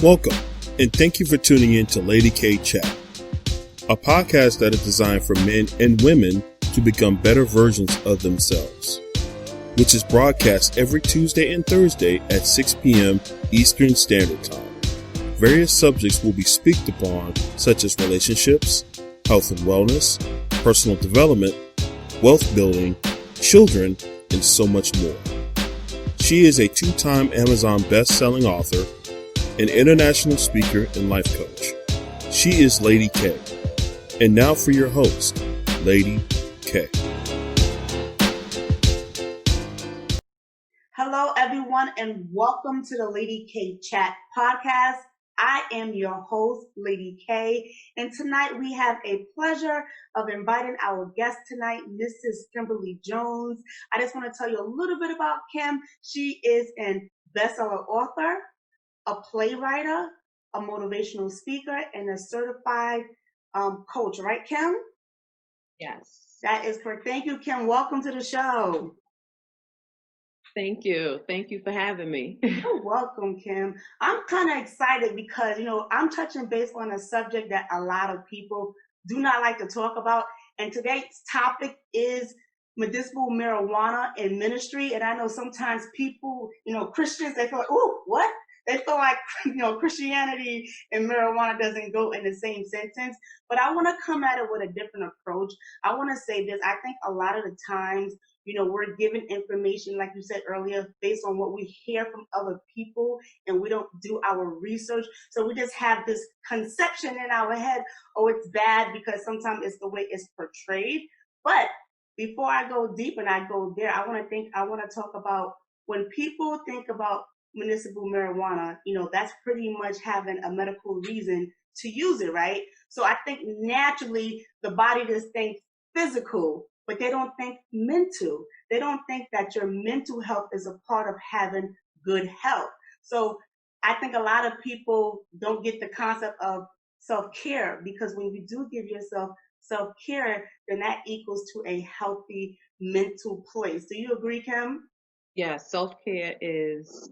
Welcome, and thank you for tuning in to Lady K Chat, a podcast that is designed for men and women to become better versions of themselves, which is broadcast every Tuesday and Thursday at 6 p.m. Eastern Standard Time. Various subjects will be spoken upon, such as relationships, health and wellness, personal development, wealth building, children, and so much more. She is a two-time Amazon best-selling author, an international speaker, and life coach. She is Lady K. And now for your host, Lady K. Hello, everyone, and welcome to the Lady K Chat podcast. I am your host, Lady K, and tonight we have a pleasure of inviting our guest tonight, Mrs. Kimberly Jones. I just want to tell you a little bit about Kim. She is an bestseller author, a playwright, a motivational speaker, and a certified coach, right, Kim? Yes. That is correct. Thank you, Kim. Welcome to the show. Thank you. Thank you for having me. You're welcome, Kim. I'm kind of excited because, I'm touching base on a subject that a lot of people do not like to talk about. And today's topic is medicinal marijuana in ministry. And I know sometimes people, Christians, they feel like, oh, what? They feel like, Christianity and marijuana doesn't go in the same sentence. But I want to come at it with a different approach. I want to say this. I think a lot of the times, we're given information, like you said earlier, based on what we hear from other people, and we don't do our research. So we just have this conception in our head, oh, it's bad because sometimes it's the way it's portrayed. But before I go deep and I go there, I want to talk about when people think about municipal marijuana, that's pretty much having a medical reason to use it, right? So I think naturally the body just thinks physical, but they don't think mental. They don't think that your mental health is a part of having good health. So I think a lot of people don't get the concept of self-care, because when you do give yourself self-care, then that equals to a healthy mental place. Do you agree, Kim? Yeah, self-care is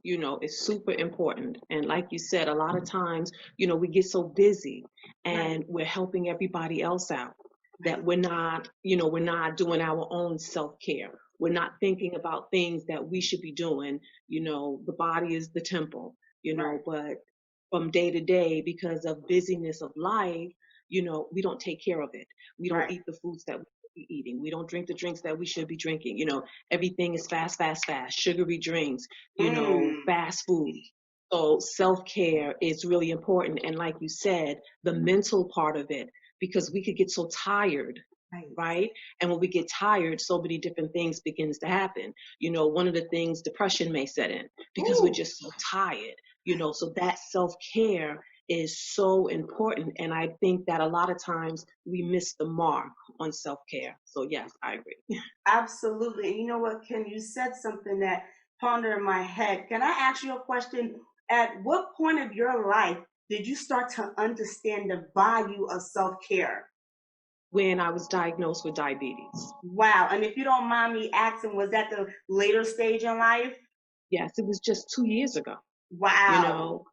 super important. And like you said, a lot of times, we get so busy and we're helping everybody else out that we're not doing our own self-care. We're not thinking about things that we should be doing. The body is the temple, but from day to day, because of busyness of life, we don't take care of it. We don't eat the foods that we should be eating. We don't drink the drinks that we should be drinking. Everything is fast, sugary drinks, fast food. So self-care is really important. And like you said, the mental part of it, because we could get so tired, right? And when we get tired, so many different things begins to happen. One of the things, depression may set in because we're just so tired, so that self-care is so important. And I think that a lot of times we miss the mark on self-care. So yes, I agree. Absolutely. And you know what, Kim, you said something that pondered in my head. Can I ask you a question? At what point of your life did you start to understand the value of self-care? When I was diagnosed with diabetes. Wow. And if you don't mind me asking, was that the later stage in life? Yes, it was just 2 years ago. Wow.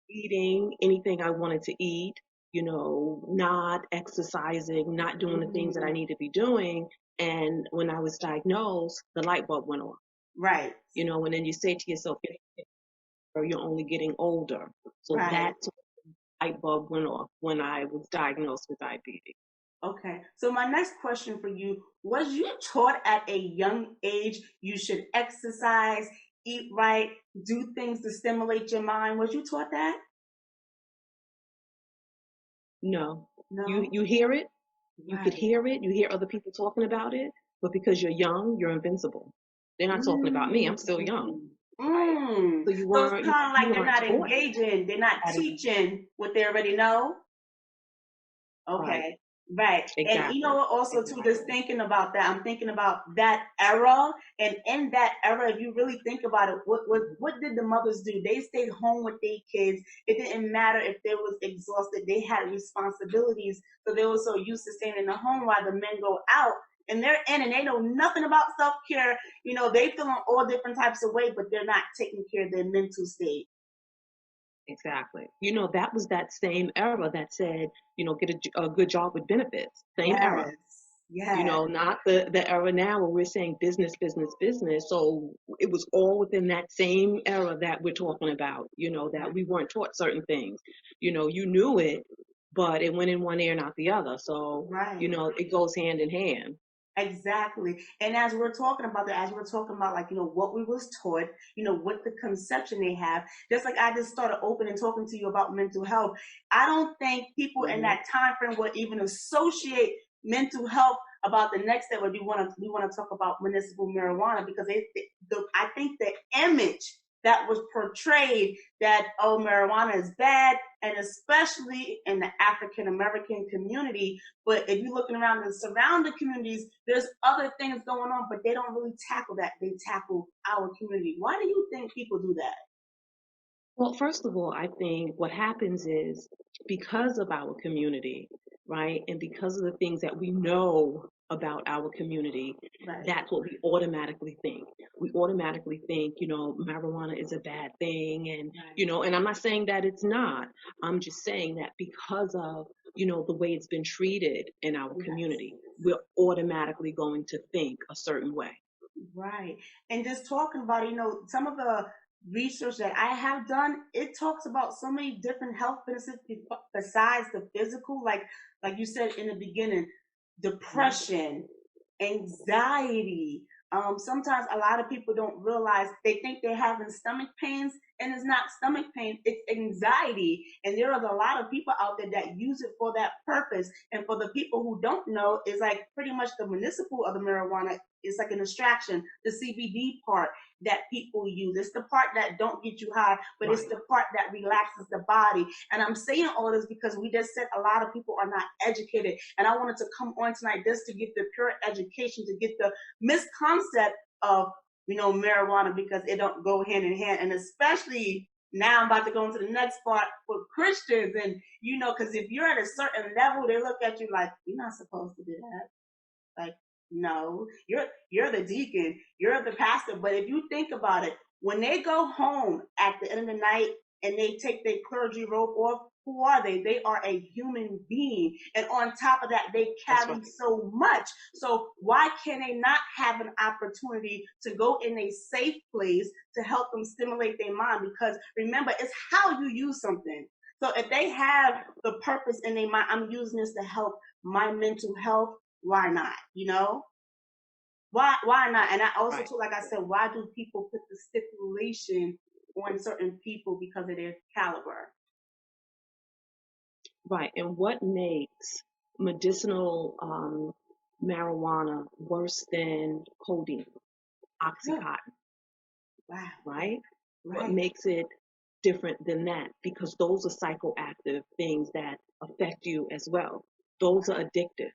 Eating anything I wanted to eat, not exercising, not doing the things that I need to be doing. And when I was diagnosed, the light bulb went off. Right. And then you say to yourself, you're only getting older. So that light bulb went off when I was diagnosed with diabetes. Okay. So my next question for you, was you taught at a young age you should exercise, eat right, do things to stimulate your mind? Was you taught that? No. No. You hear it. You could hear it. You hear other people talking about it. But because you're young, you're invincible. They're not talking about me. I'm still young. Right? So it's kind of like they're not engaging. They're not teaching what they already know. Okay. Right. Exactly. And you know what, also too, just thinking about that, I'm thinking about that era. And in that era, if you really think about it, what did the mothers do? They stayed home with their kids. It didn't matter if they was exhausted. They had responsibilities. So they were so used to staying in the home while the men go out. And they're in and they know nothing about self-care. They feel in all different types of ways, but they're not taking care of their mental state. Exactly. That was that same era that said, get a good job with benefits. Same era. Yes. Yes. Not the era now where we're saying business, business, business. So it was all within that same era that we're talking about, that we weren't taught certain things. You knew it, but it went in one ear, not the other. So, Right. it goes hand in hand. Exactly. And as we're talking about that, as we're talking about like, what we was taught, what the conception they have, just like I just started opening talking to you about mental health. I don't think people in Hmm. that time frame would even associate mental health about the next step. We want to talk about municipal marijuana because I think the image that was portrayed that, oh, marijuana is bad, and especially in the African American community. But if you're looking around the surrounding communities, there's other things going on, but they don't really tackle that. They tackle our community. Why do you think people do that? Well, first of all, I think what happens is because of our community, right? And because of the things that we know about our community, Right. that's what we automatically think. We automatically think, marijuana is a bad thing. And, Right. and I'm not saying that it's not. I'm just saying that because of, the way it's been treated in our Yes. community, we're automatically going to think a certain way. Right. And just talking about, some of the research that I have done, it talks about so many different health benefits besides the physical, like you said in the beginning, Mhm. depression, anxiety. Sometimes a lot of people don't realize they think they're having stomach pains, and it's not stomach pain, it's anxiety. And there are a lot of people out there that use it for that purpose. And for the people who don't know, it's like pretty much the municipal of the marijuana is like an distraction. The CBD part that people use, it's the part that don't get you high, but it's Right. the part that relaxes the body. And I'm saying all this because we just said a lot of people are not educated, and I wanted to come on tonight just to get the pure education, to get the misconcept of marijuana, because it don't go hand in hand. And especially now I'm about to go into the next part for Christians. And because if you're at a certain level, they look at you like, you're not supposed to do that. Like, no, you're the deacon, you're the pastor. But if you think about it, when they go home at the end of the night and they take their clergy robe off, who are they? They are a human being. And on top of that, they That's carry right. so much. So why can they not have an opportunity to go in a safe place to help them stimulate their mind? Because remember, it's how you use something. So if they have the purpose in their mind, I'm using this to help my mental health, why not? Why not? And I also Right. too, like I said, why do people put the stipulation on certain people because of their caliber? Right. And what makes medicinal marijuana worse than codeine, Oh, Oxycontin, wow. right? What Right. makes it different than that? Because those are psychoactive things that affect you as well. Those are addictive,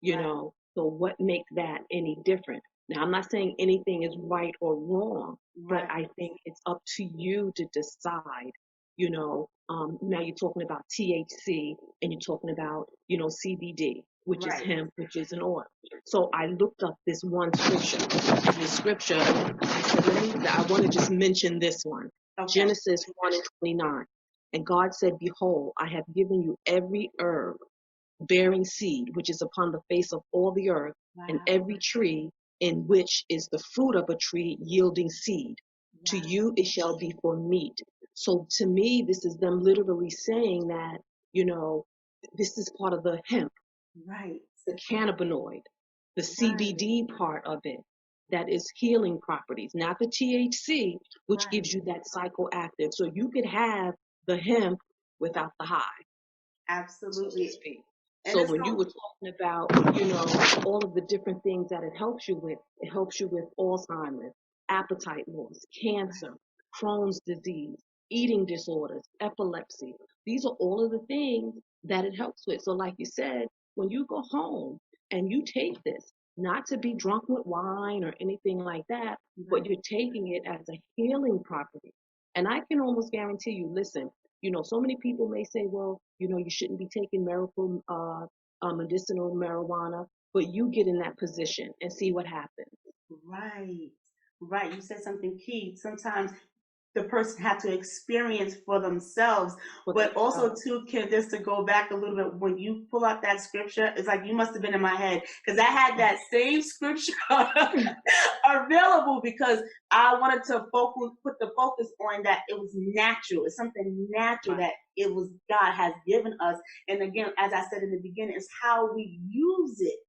Right. So what makes that any different? Now, I'm not saying anything is right or wrong, but Right. I think it's up to you to decide. Now you're talking about THC and you're talking about, CBD, which is Right. hemp, which is an oil. So I looked up this one scripture. And the scripture, I said, I want to just mention this one. Okay. Genesis 1 and 29. And God said, Behold, I have given you every herb bearing seed, which is upon the face of all the earth, and Wow. every tree in which is the fruit of a tree yielding seed. To Wow. you it shall be for meat. So to me, this is them literally saying that, you know, this is part of the hemp, Right. the cannabinoid, the Right. CBD part of it that is healing properties, not the THC, which Right. gives you that psychoactive. So you could have the hemp without the high, so to Absolutely. speak. And So it's when you so were talking about, all of the different things that it helps you with Alzheimer's, appetite loss, cancer, Crohn's disease, eating disorders, epilepsy. These are all of the things that it helps with. So like you said, when you go home and you take this, not to be drunk with wine or anything like that, but right. you're taking it as a healing property. And I can almost guarantee you, listen, so many people may say, well, you shouldn't be taking medicinal marijuana, but you get in that position and see what happens. Right. Right. You said something key. Sometimes the person had to experience for themselves. But also too, Kim, just to go back a little bit, when you pull out that scripture, it's like you must have been in my head, because I had that same scripture available, because I wanted to put the focus on that it was natural. It's something natural that it was God has given us. And again, as I said in the beginning, it's how we use it.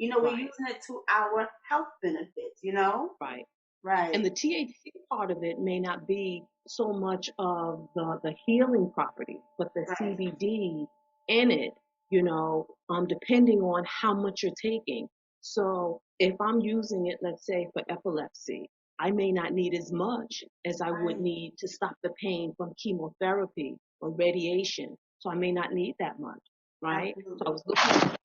We're using it to our health benefits, Right. Right. And the THC part of it may not be so much of the healing property, but the CBD in it, depending on how much you're taking. So if I'm using it, let's say for epilepsy, I may not need as much as I would need to stop the pain from chemotherapy or radiation. So I may not need that much, right? Absolutely. So I was looking at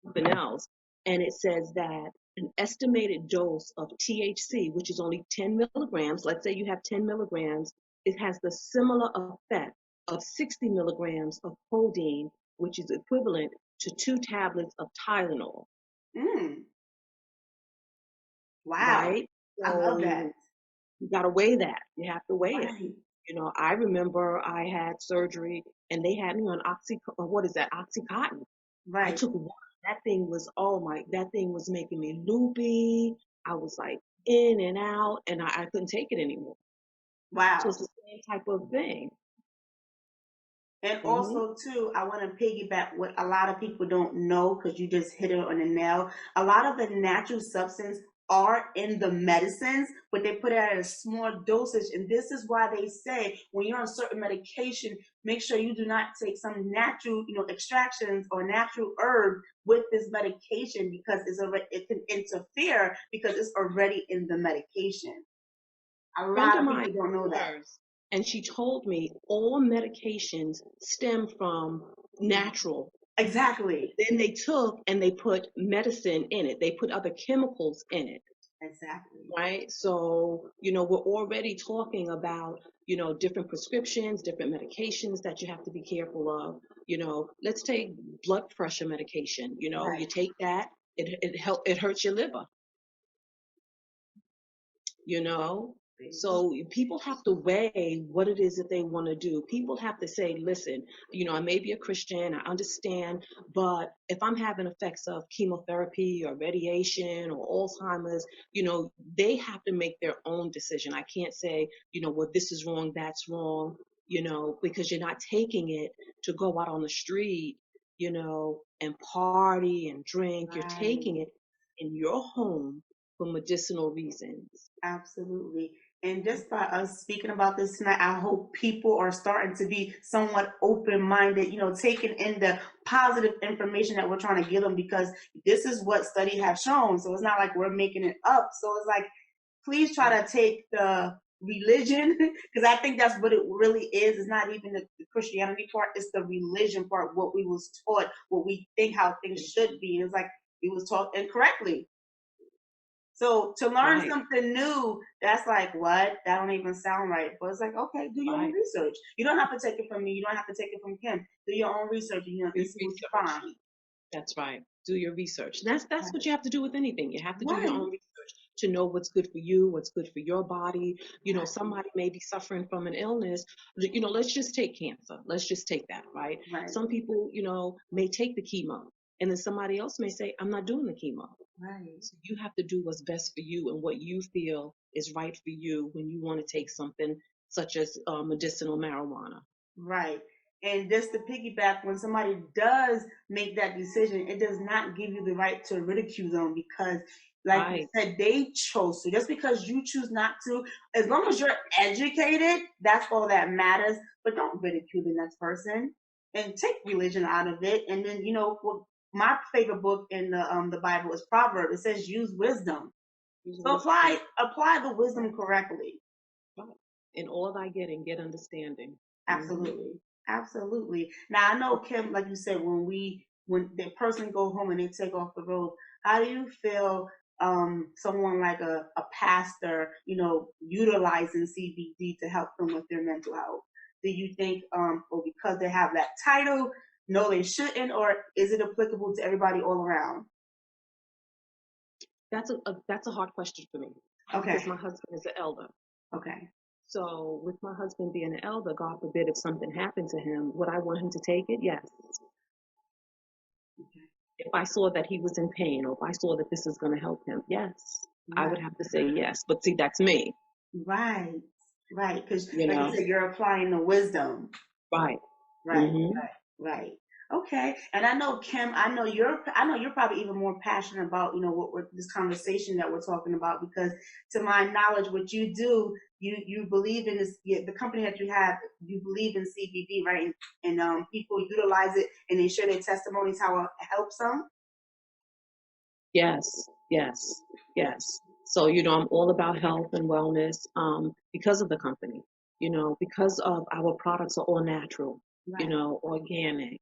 something else, and it says that an estimated dose of THC, which is only 10 milligrams, let's say you have 10 milligrams, it has the similar effect of 60 milligrams of codeine, which is equivalent to 2 tablets of Tylenol. Wow. Right? I love that. You got to weigh that. You have to weigh it. I remember I had surgery and they had me on Oxycontin. Right. I took one. That thing was making me loopy. I was like in and out, and I couldn't take it anymore. Wow. So it's the same type of thing. And also, too, I want to piggyback what a lot of people don't know, because you just hit it on the nail. A lot of the natural substances are in the medicines, but they put it at a small dosage. And this is why they say when you're on certain medication, make sure you do not take some natural, extractions or natural herb with this medication, because it can interfere because it's already in the medication. A lot of people don't know that. And she told me all medications stem from natural. Exactly. Then they took and they put medicine in it. They put other chemicals in it. Exactly. Right? So, we're already talking about, different prescriptions, different medications that you have to be careful of. Let's take blood pressure medication. You take that, it hurts your liver. So people have to weigh what it is that they want to do. People have to say, listen, I may be a Christian, I understand, but if I'm having effects of chemotherapy or radiation or Alzheimer's, they have to make their own decision. I can't say, well, this is wrong, that's wrong, because you're not taking it to go out on the street, and party and drink. You're taking it in your home for medicinal reasons. Absolutely. And just by us speaking about this tonight, I hope people are starting to be somewhat open-minded, taking in the positive information that we're trying to give them, because this is what study have shown. So it's not like we're making it up. So it's like, please try to take the religion, because I think that's what it really is. It's not even the Christianity part, it's the religion part, what we was taught, what we think how things should be. It's like we was taught incorrectly. So to learn something new, that's like, what? That don't even sound right. But it's like, okay, do your own research. You don't have to take it from me. You don't have to take it from Kim. Do your own research, and see what you find. That's right. Do your research. That's what you have to do with anything. You have to do your own research to know what's good for you, what's good for your body. Somebody may be suffering from an illness. Let's just take cancer. Let's just take that, right? Some people, may take the chemo, and then somebody else may say, I'm not doing the chemo. So you have to do what's best for you and what you feel is right for you when you want to take something such as medicinal marijuana. Right. And just to piggyback, when somebody does make that decision, it does not give you the right to ridicule them, because like you said, they chose to. Just because you choose not to, as long as you're educated, that's all that matters. But don't ridicule the next person, and take religion out of it. And then, my favorite book in the Bible is Proverbs. It says use wisdom. So apply the wisdom correctly. In all thy getting, get understanding. Absolutely. Absolutely. Now I know, Kim, like you said, when the person go home and they take off the road, how do you feel someone like a pastor, utilizing CBD to help them with their mental health? Do you think or because they have that title, no they shouldn't, or is it applicable to everybody all around? That's a hard question for me. Okay. Because my husband is an elder. Okay. So with my husband being an elder, God forbid if something happened to him, would I want him to take it? Yes. Okay. If I saw that he was in pain, or if I saw that this is going to help him, yes, I would Right. have to say yes. But see, that's me, Right. Right. Because, you like you know. said, you're applying the wisdom. Right. Right. Hmm. Right. Right. Okay. And I know, Kim, I know you're probably even more passionate about, what we're, this conversation that we're talking about, because to my knowledge, what you do, you believe in this, the company that you have, you believe in CBD, right? And people utilize it and they share their testimonies, how it helps them. Yes, yes, yes. So, I'm all about health and wellness because of the company, because of our products are all natural, Right. organic,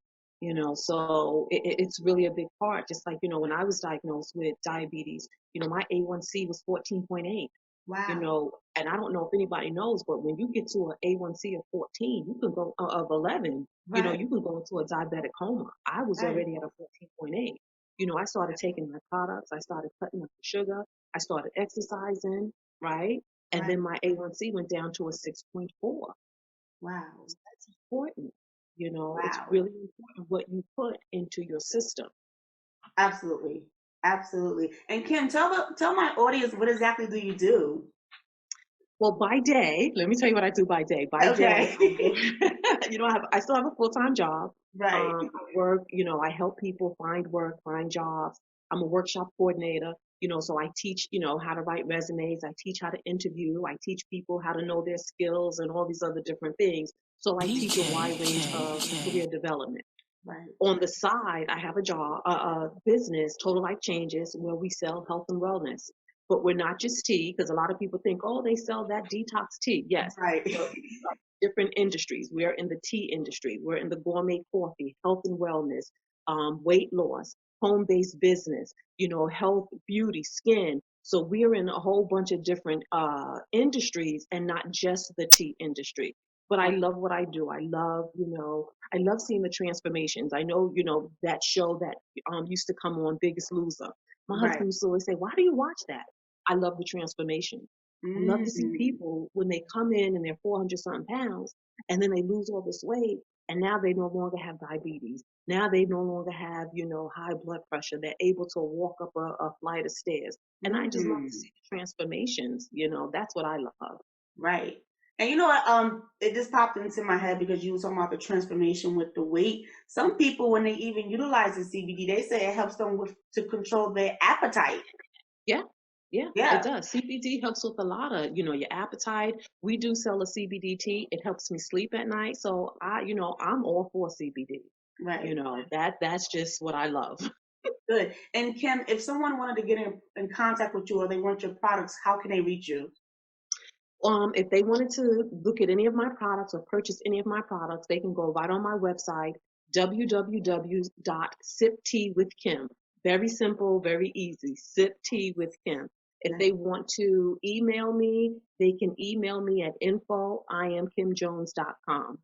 so it's really a big part. Just like, when I was diagnosed with diabetes, my A1C was 14.8. Wow. And I don't know if anybody knows, but when you get to an A1C of 14, you can go of 11, Right. you can go into a diabetic coma. I was Right. already at a 14.8. I started taking my products, I started cutting up the sugar, I started exercising, right? And Right. then my A1C went down to a 6.4. Wow. So that's important. It's Wow. really important what you put into your system. Absolutely. Absolutely. And Kim, tell my audience, what exactly do you do? Well, by day, let me tell you what I do by day. By day, Okay. I work, I still have a full-time job. Right. I work, I help people find work, find jobs. I'm a workshop coordinator, so I teach, how to write resumes. I teach how to interview. I teach people how to know their skills and all these other different things. So I teach a wide range of career development. Right. On the side, I have a job, a business, Total Life Changes, where we sell health and wellness. But we're not just tea, because a lot of people think, oh, they sell that detox tea. Yes, Right. but different industries. We're in the tea industry. We're in the gourmet coffee, health and wellness, weight loss, home-based business, health, beauty, skin. So we're in a whole bunch of different industries and not just the tea industry. But I love what I do. I love seeing the transformations. I know, that show that used to come on, Biggest Loser. My Right. husband used to always say, why do you watch that? I love the transformation. I love to see Mm. people when they come in and they're 400 something pounds and then they lose all this weight and now they no longer have diabetes. Now they no longer have, high blood pressure. They're able to walk up a flight of stairs. And I just love to Mm. see the transformations. That's what I love. Right. And you know what? It just popped into my head because you were talking about the transformation with the weight. Some people, when they even utilize the CBD, they say it helps them to control their appetite. Yeah. Yeah, it Yeah. does. CBD helps with a lot of, your appetite. We do sell a CBD tea. It helps me sleep at night. So I'm all for CBD. Right. That's just what I love. Good. And Kim, if someone wanted to get in contact with you or they want your products, how can they reach you? If they wanted to look at any of my products or purchase any of my products, they can go right on my website, www.sipteawithkim. Very simple, very easy. Sip tea with Kim. If they want to email me, they can email me at info@IamKimJones.com.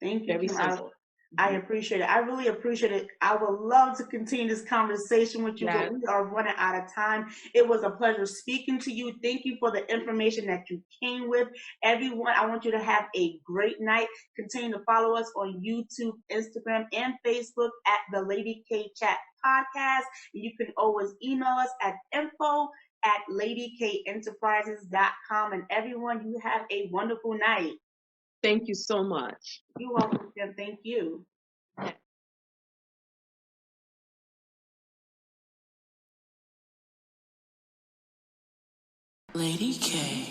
Thank you, Very Kim. simple. I appreciate it. I really appreciate it. I would love to continue this conversation with you, but Yes. we are running out of time. It was a pleasure speaking to you. Thank you for the information that you came with. Everyone, I want you to have a great night. Continue to follow us on YouTube, Instagram, and Facebook at the Lady K Chat Podcast. You can always email us at info@LadyKEnterprises.com. And everyone, you have a wonderful night. Thank you so much. You're welcome, Kim. Thank you. Lady K.